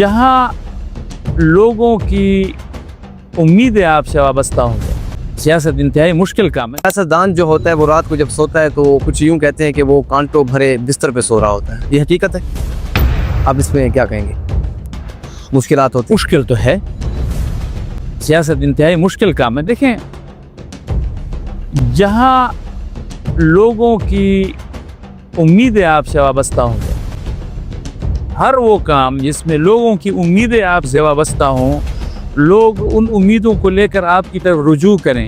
جہاں لوگوں کی امیدیں آپ سے وابستہ ہوں گے. سیاست انتہائی مشکل کام ہے. سیاستدان جو ہوتا ہے وہ رات کو جب سوتا ہے تو کچھ یوں کہتے ہیں کہ وہ کانٹوں بھرے بستر پہ سو رہا ہوتا ہے. یہ حقیقت ہے. آپ اس میں کیا کہیں گے؟ مشکلات ہوتی مشکل تو ہے. سیاست انتہائی مشکل کام ہے. دیکھیں جہاں لوگوں کی امیدیں آپ سے وابستہ ہوں گے, ہر وہ کام جس میں لوگوں کی امیدیں آپ سے وابستہ ہوں, لوگ ان امیدوں کو لے کر آپ کی طرف رجوع کریں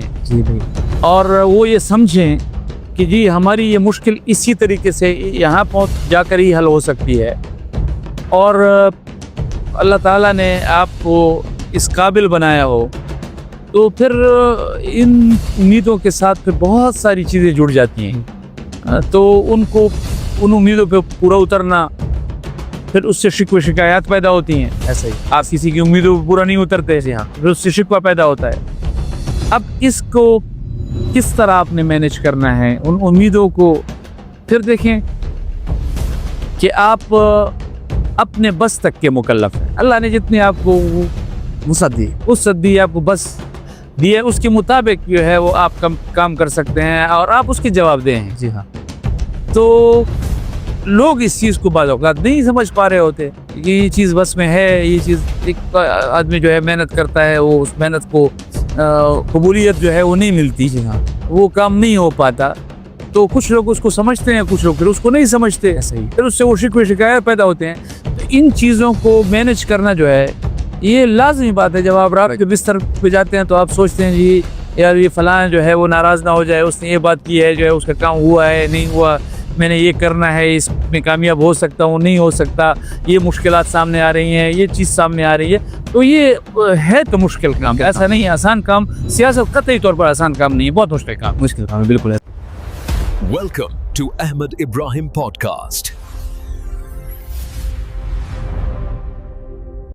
اور وہ یہ سمجھیں کہ جی ہماری یہ مشکل اسی طریقے سے یہاں پہنچ جا کر ہی حل ہو سکتی ہے, اور اللہ تعالیٰ نے آپ کو اس قابل بنایا ہو, تو پھر ان امیدوں کے ساتھ پھر بہت ساری چیزیں جڑ جاتی ہیں. تو ان امیدوں پہ پورا اترنا, پھر اس سے شکوے شکایات پیدا ہوتی ہیں. ایسا ہی آپ کسی کی امیدوں پہ پورا نہیں اترتے, پھر اس سے شکوہ پیدا ہوتا ہے. اب اس کو کس طرح آپ نے مینیج کرنا ہے ان امیدوں کو؟ پھر دیکھیں کہ آپ اپنے بس تک کے مکلف ہیں. اللہ نے جتنی آپ کو وسعت دی, آپ کو بس دی ہے, اس کے مطابق جو ہے وہ آپ کام کر سکتے ہیں اور آپ اس کے جواب دیں. جی ہاں. تو لوگ اس چیز کو بعض اوقات نہیں سمجھ پا رہے ہوتے کہ یہ چیز بس میں ہے. یہ چیز ایک آدمی جو ہے محنت کرتا ہے, وہ اس محنت کو قبولیت جو ہے وہ نہیں ملتی. جی ہاں. وہ کام نہیں ہو پاتا. تو کچھ لوگ اس کو سمجھتے ہیں, کچھ لوگ پھر اس کو نہیں سمجھتے. صحیح. پھر اس سے وہ شکوے شکایت پیدا ہوتے ہیں. تو ان چیزوں کو مینیج کرنا جو ہے یہ لازمی بات ہے. جب آپ رات کے بستر پہ جاتے ہیں تو آپ سوچتے ہیں جی یار یہ فلاں جو ہے وہ ناراض نہ ہو جائے, اس نے یہ بات کی ہے, جو ہے اس کا کام ہوا ہے نہیں ہوا, میں نے یہ کرنا ہے, اس میں کامیاب ہو سکتا ہوں نہیں ہو سکتا, یہ مشکلات سامنے آ رہی ہیں, یہ چیز سامنے آ رہی ہے. تو یہ ہے تو مشکل کام, ایسا نہیں ہے آسان کام. سیاست قطعی طور پر آسان کام نہیں ہے, بہت مشکل کام مشکل کام ہے. بالکل. Welcome to Ahmed Ibrahim Podcast.